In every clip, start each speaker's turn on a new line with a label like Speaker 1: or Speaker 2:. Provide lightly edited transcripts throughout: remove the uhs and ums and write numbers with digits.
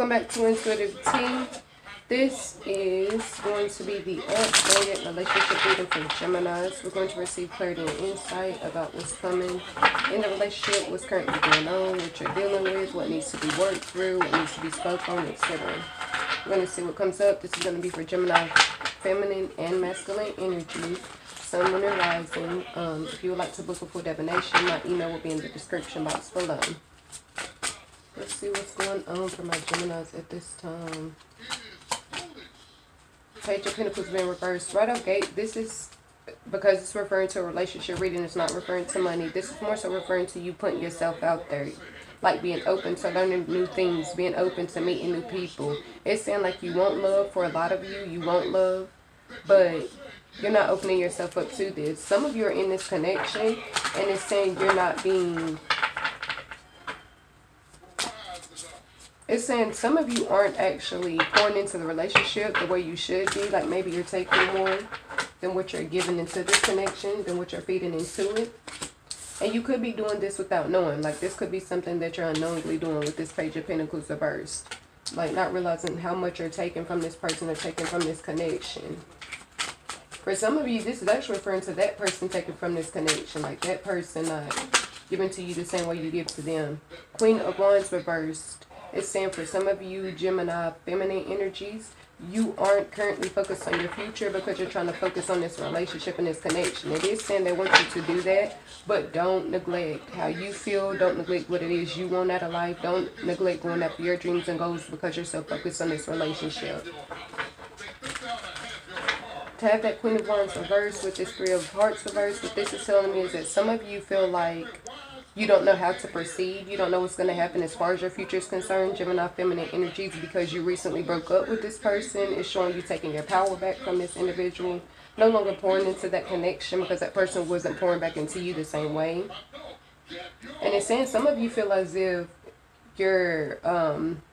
Speaker 1: welcome back to Intuitive Tea. This is going to be the updated relationship reading for Geminis. We're going to receive clarity and insight about what's coming in the relationship, what's currently going on, what you're dealing with, what needs to be worked through, what needs to be spoken on, etc. We're going to see what comes up. This is going to be for Gemini feminine and masculine energies. Sun, Moon, and Rising. If you would like to book a full divination, my email will be in the description box below. Let's see what's going on for my Geminis at this time. Page of Pentacles being reversed. Right off gate, this is because it's referring to a relationship reading. It's not referring to money. This is more so referring to you putting yourself out there. Like being open to learning new things. Being open to meeting new people. It's saying like you want love for a lot of you. You want love. But you're not opening yourself up to this. Some of you are in this connection. And it's saying you're not being... It's saying some of you aren't actually pouring into the relationship the way you should be. Like maybe you're taking more than what you're giving into this connection, than what you're feeding into it. And you could be doing this without knowing. Like this could be something that you're unknowingly doing with this Page of Pentacles reversed. Like not realizing how much you're taking from this person or taking from this connection. For some of you, this is actually referring to that person taking from this connection. Like that person not giving to you the same way you give to them. Queen of Wands reversed. It's saying for some of you Gemini feminine energies, you aren't currently focused on your future because you're trying to focus on this relationship and this connection. It is saying they want you to do that, but don't neglect how you feel. Don't neglect what it is you want out of life. Don't neglect going after your dreams and goals because you're so focused on this relationship. To have that Queen of Wands reversed with this Three of Hearts reversed, what this is telling me is that some of you feel like you don't know how to proceed. You don't know what's going to happen as far as your future is concerned. Gemini feminine energies, because you recently broke up with this person. It's showing you taking your power back from this individual. No longer pouring into that connection because that person wasn't pouring back into you the same way. And it's saying some of you feel as if you're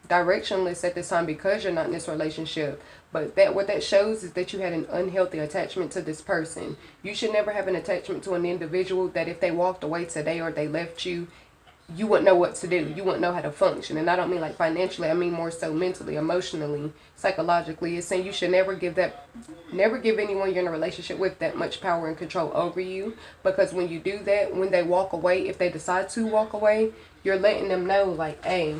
Speaker 1: directionless at this time because you're not in this relationship. But what that shows is that you had an unhealthy attachment to this person. You should never have an attachment to an individual that if they walked away today or they left you, you wouldn't know what to do. You wouldn't know how to function. And I don't mean like financially. I mean more so mentally, emotionally, psychologically. It's saying you should never give anyone you're in a relationship with that much power and control over you. Because when you do that, when they walk away, if they decide to walk away, you're letting them know like, hey,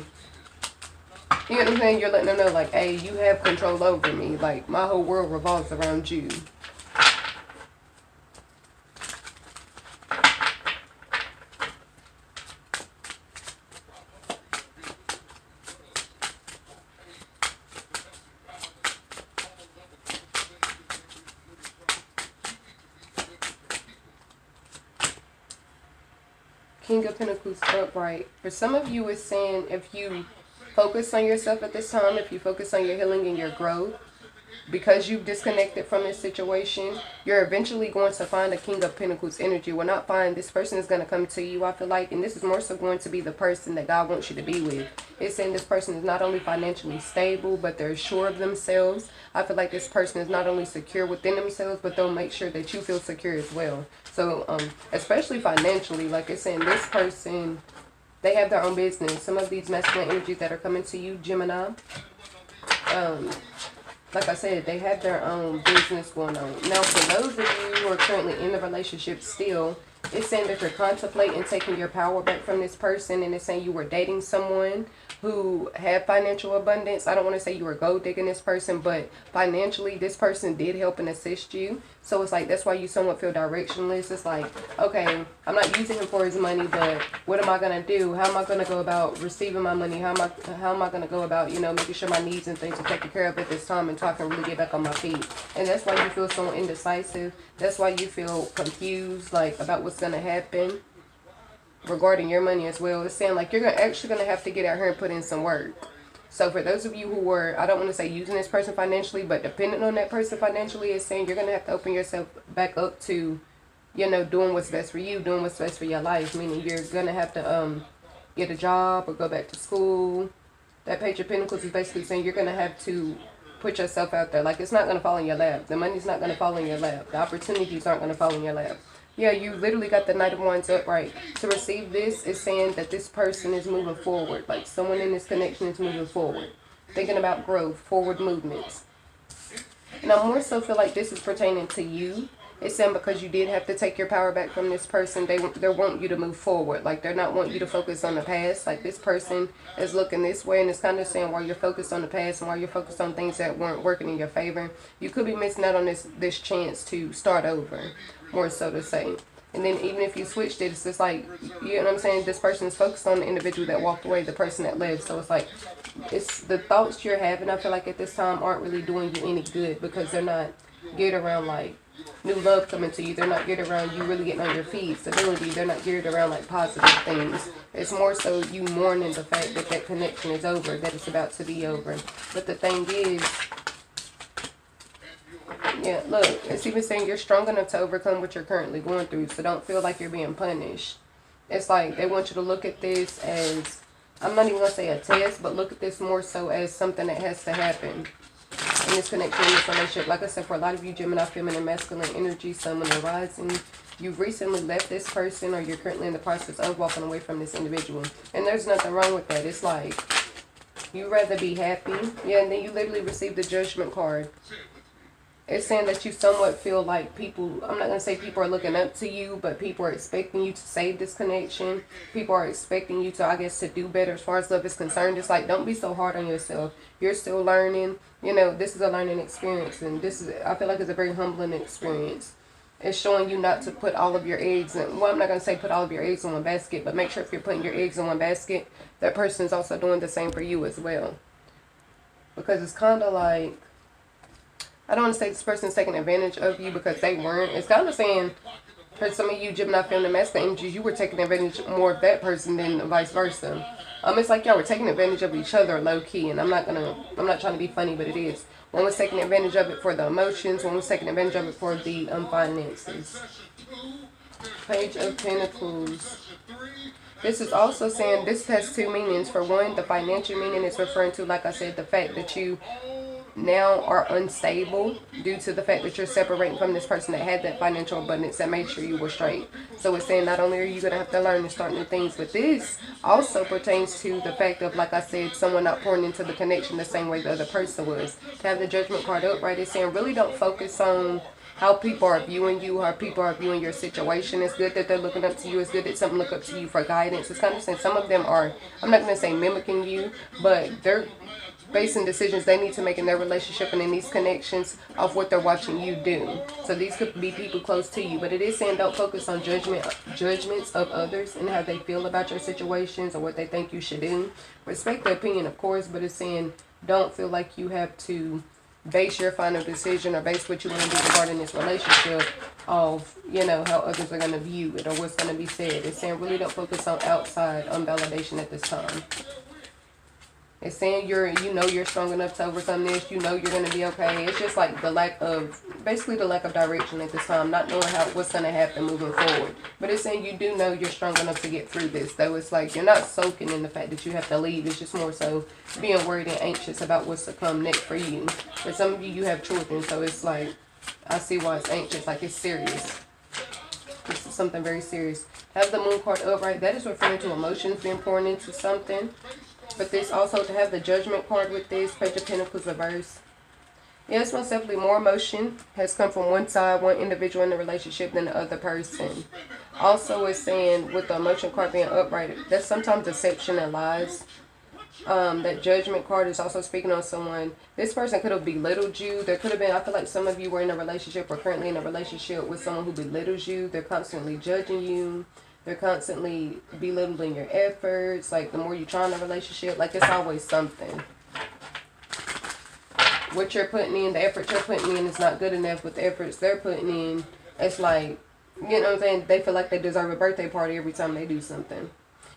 Speaker 1: you know what I'm saying? You're letting them know like, hey, you have control over me. Like my whole world revolves around you. King of Pentacles upright. For some of you, it's saying if you focus on yourself at this time, if you focus on your healing and your growth, because you've disconnected from this situation, you're eventually going to find a King of Pentacles energy. Well, not find, this person is going to come to you, I feel like, and this is more so going to be the person that God wants you to be with. It's saying this person is not only financially stable, but they're sure of themselves. I feel like this person is not only secure within themselves, but they'll make sure that you feel secure as well. So, especially financially, like it's saying this person, they have their own business. Some of these masculine energies that are coming to you, Gemini, like I said, they have their own business going on. Now, for those of you who are currently in the relationship still, it's saying that you're contemplating taking your power back from this person. And it's saying you were dating someone who had financial abundance. I don't want to say you were gold digging this person, but financially this person did help and assist you. So it's like that's why you somewhat feel directionless. It's like, okay, I'm not using him for his money, but what am I going to do? How am I going to go about receiving my money? How am I going to go about, you know, making sure my needs and things are taken care of at this time until I can really get back on my feet? And that's why you feel so indecisive. That's why you feel confused, like, about what's going to happen regarding your money as well. It's saying like you're actually going to have to get out here and put in some work. So for those of you who were, I don't want to say using this person financially, but dependent on that person financially, it's saying you're going to have to open yourself back up to, you know, doing what's best for you, doing what's best for your life. Meaning you're going to have to get a job or go back to school. That Page of Pentacles is basically saying you're going to have to put yourself out there. Like it's not going to fall in your lap. The money's not going to fall in your lap. The opportunities aren't going to fall in your lap. Yeah, you literally got the Knight of Wands upright. To receive this is saying that this person is moving forward. Like someone in this connection is moving forward. thinking about growth, forward movements. And I more so feel like this is pertaining to you. It's saying because you did have to take your power back from this person, they want you to move forward. Like, they're not wanting you to focus on the past. Like, this person is looking this way, and it's kind of saying while you're focused on the past and while you're focused on things that weren't working in your favor, you could be missing out on this chance to start over, more so to say. And then even if you switched it, it's just like, you know what I'm saying, this person is focused on the individual that walked away, the person that left. So it's like, it's the thoughts you're having, I feel like at this time, aren't really doing you any good, because they're not geared around like new love coming to you. They're not geared around you really getting on your feet, stability. They're not geared around like positive things. It's more so you mourning the fact that that connection is over, that it's about to be over. But the thing is, yeah, look, it's even saying you're strong enough to overcome what you're currently going through, so don't feel like you're being punished. It's like they want you to look at this as, I'm not even going to say a test, but look at this more so as something that has to happen in this connection, in this relationship. Like I said, for a lot of you, Gemini, feminine, masculine energy, sun, moon, and rising, you've recently left this person, or you're currently in the process of walking away from this individual. And there's nothing wrong with that. It's like, you'd rather be happy. Yeah, and then you literally receive the judgment card. It's saying that you somewhat feel like people, I'm not going to say people are looking up to you, but people are expecting you to save this connection. People are expecting you to, I guess, to do better as far as love is concerned. It's like, don't be so hard on yourself. You're still learning. You know, this is a learning experience, and this is, I feel like it's a very humbling experience. It's showing you not to put all of your eggs in, well, I'm not going to say put all of your eggs in one basket, but make sure if you're putting your eggs in one basket, that person is also doing the same for you as well. Because it's kind of like, I don't want to say this person's taking advantage of you, because they weren't. It's kind of saying, for some of you Gemini feminine masculine energies, you were taking advantage more of that person than vice versa. It's like y'all were taking advantage of each other low key, and I'm not trying to be funny, but it is. One was taking advantage of it for the emotions, one was taking advantage of it for the finances. Page of Pentacles. This is also saying, this has two meanings. For one, the financial meaning is referring to, like I said, the fact that you now are unstable due to the fact that you're separating from this person that had that financial abundance that made sure you were straight. So it's saying not only are you going to have to learn and start new things, but this also pertains to the fact of, like I said, someone not pouring into the connection the same way the other person was. To have the judgment card upright, it's saying really don't focus on how people are viewing you, how people are viewing your situation. It's good that they're looking up to you. It's good that someone look up to you for guidance. It's kind of saying some of them are, I'm not going to say mimicking you, but they're basing decisions they need to make in their relationship and in these connections off what they're watching you do. So these could be people close to you, but it is saying don't focus on judgments of others and how they feel about your situations or what they think you should do. Respect their opinion, of course, but it's saying don't feel like you have to base your final decision or base what you want to do regarding this relationship of, you know, how others are going to view it or what's going to be said. It's saying really don't focus on outside validation at this time. It's saying you know you're strong enough to overcome this. You know you're going to be okay. It's just like the lack of, basically the lack of direction at this time. Not knowing what's going to happen moving forward. But it's saying you do know you're strong enough to get through this. Though it's like you're not soaking in the fact that you have to leave. It's just more so being worried and anxious about what's to come next for you. For some of you, you have children. So it's like, I see why it's anxious. Like it's serious. This is something very serious. Have the moon card upright. That is referring to emotions being poured into something. But this also, to have the judgment card with this, Page of Pentacles reverse. Yes, most definitely more emotion has come from one side, one individual in the relationship than the other person. Also, it's saying with the emotion card being upright, that's sometimes deception and lies. That judgment card is also speaking on someone. This person could have belittled you. There could have been, I feel like some of you were in a relationship or currently in a relationship with someone who belittles you. They're constantly judging you. They're constantly belittling your efforts. Like, the more you try in a relationship, like, it's always something. What you're putting in, the effort you're putting in is not good enough. With the efforts they're putting in, it's like, you know what I'm saying? They feel like they deserve a birthday party every time they do something.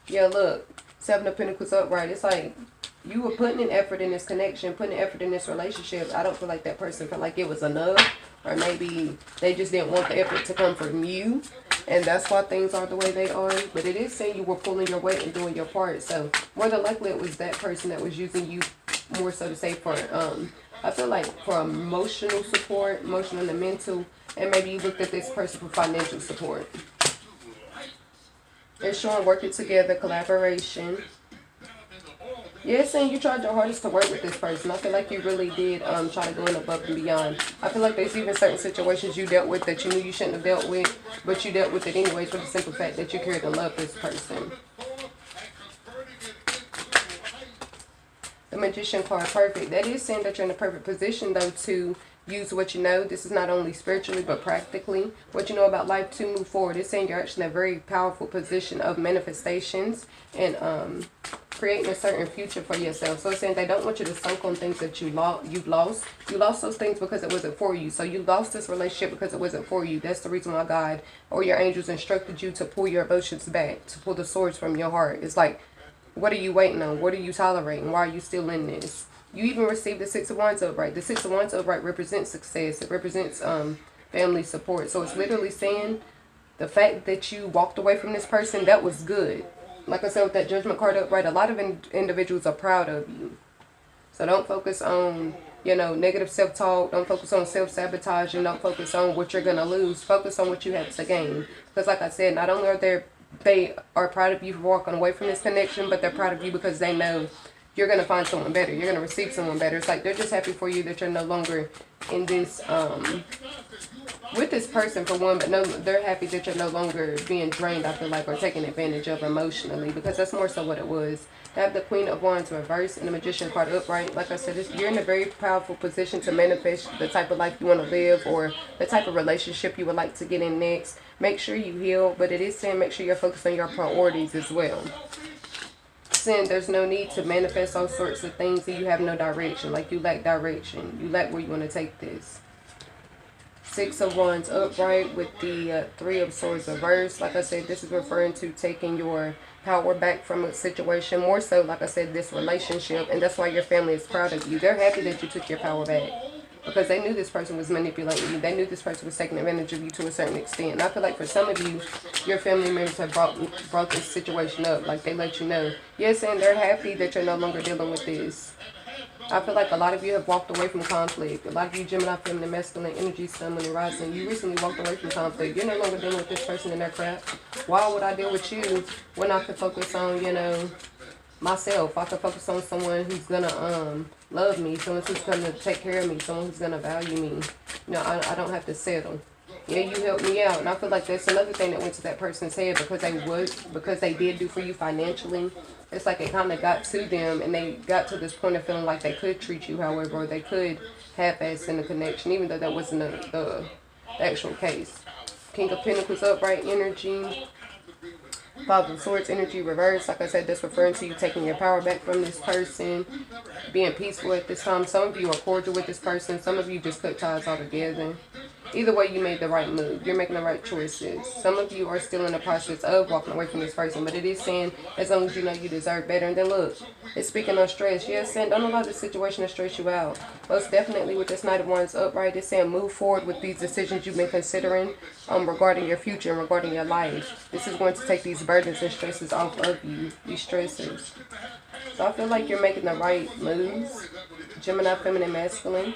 Speaker 1: Yeah, look, Seven of Pentacles upright. It's like, you were putting in effort in this connection, putting in effort in this relationship. I don't feel like that person felt like it was enough. Or maybe they just didn't want the effort to come from you. And that's why things are the way they are. But it is saying you were pulling your weight and doing your part. So more than likely it was that person that was using you more so to say for, I feel like for emotional support, emotional and mental. And maybe you looked at this person for financial support. It's showing working together, collaboration. Yeah, it's saying you tried your hardest to work with this person. I feel like you really did try to go in above and beyond. I feel like there's even certain situations you dealt with that you knew you shouldn't have dealt with, but you dealt with it anyways for the simple fact that you cared to love this person. The Magician card, perfect. That is saying that you're in a perfect position, though, to use what you know. This is not only spiritually, but practically. What you know about life to move forward. It's saying you're actually in a very powerful position of manifestations and creating a certain future for yourself. So it's saying they don't want you to sunk on things that you've lost. You lost those things because it wasn't for you. So you lost this relationship because it wasn't for you. That's the reason why God or your angels instructed you to pull your emotions back, to pull the swords from your heart. It's like, what are you waiting on? What are you tolerating? Why are you still in this? You even received the Six of Wands upright. The Six of Wands upright represents success. It represents family support. So it's literally saying the fact that you walked away from this person, that was good. Like I said, with that Judgment card upright, a lot of individuals are proud of you. So don't focus on, you know, negative self-talk. Don't focus on self-sabotage, and don't focus on what you're going to lose. Focus on what you have to gain. Because like I said, not only are they are proud of you for walking away from this connection, but they're proud of you because they know you're going to find someone better. You're going to receive someone better. It's like they're just happy for you that you're no longer in this, with this person for one, but no, they're happy that you're no longer being drained, I feel like, or taken advantage of emotionally, because that's more so what it was. To have the Queen of Wands reversed and the Magician card upright, like I said, you're in a very powerful position to manifest the type of life you want to live or the type of relationship you would like to get in next. Make sure you heal, but it is saying make sure you're focused on your priorities as well. Saying there's no need to manifest all sorts of things and you have no direction, like you lack direction. You lack where you want to take this. Six of Wands upright with the Three of Swords reversed. Like I said, this is referring to taking your power back from a situation. More so, like I said, this relationship. And that's why your family is proud of you. They're happy that you took your power back. Because they knew this person was manipulating you. They knew this person was taking advantage of you to a certain extent. And I feel like for some of you, your family members have brought this situation up. Like they let you know. Yes, and they're happy that you're no longer dealing with this. I feel like a lot of you have walked away from conflict. A lot of you Gemini, feminine, masculine energy, sun, moon, and rising. You recently walked away from conflict. You're no longer dealing with this person and their crap. Why would I deal with you when I could focus on, you know, myself? I could focus on someone who's gonna love me, someone who's gonna take care of me, someone who's gonna value me. You know, I don't have to settle. Yeah, you helped me out, and I feel like that's another thing that went to that person's head because they did do for you financially. It's like it kind of got to them, and they got to this point of feeling like they could treat you, however, or they could half-ass in the connection, even though that wasn't the actual case. King of Pentacles upright energy. Five of Swords energy reversed. Like I said, that's referring to you taking your power back from this person, being peaceful at this time. Some of you are cordial with this person. Some of you just cut ties altogether. Either way, you made the right move. You're making the right choices. Some of you are still in the process of walking away from this person, but it is saying as long as you know you deserve better. And then look, it's speaking on stress. Yes, saying don't allow the situation to stress you out. Most definitely with this Knight of Wands upright, it's saying move forward with these decisions you've been considering regarding your future and regarding your life. This is going to take these burdens and stresses off of you, these stresses. So I feel like you're making the right moves. Gemini, feminine, masculine.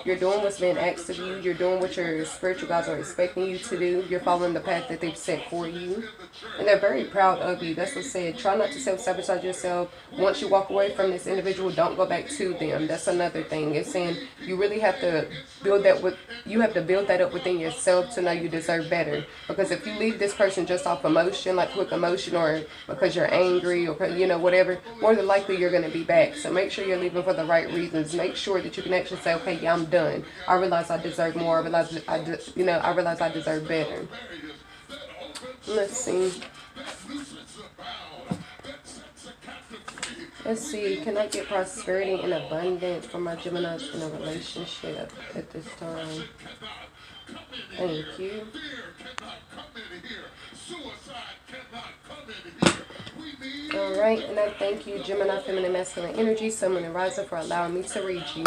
Speaker 1: You're doing what's being asked of you. You're doing what your spiritual guides are expecting you to do. You're following the path that they've set for you. And they're very proud of you. That's what said. Try not to self-sabotage yourself. Once you walk away from this individual, don't go back to them. That's another thing. It's saying you really have to build that up within yourself to know you deserve better. Because if you leave this person just off emotion, like quick emotion, or because you're angry, or you know, whatever, more than likely you're going to be back. So make sure you're leaving for the right reasons. Make sure that you can actually say, okay, yeah, I'm done. I realize I deserve more. I realize I deserve better. Let's see. Let's see. Can I get prosperity and abundance for my Geminis in a relationship at this time? Thank you. Alright, and I thank you, Gemini, feminine, masculine energy, sun, moon, and rising, for allowing me to read you.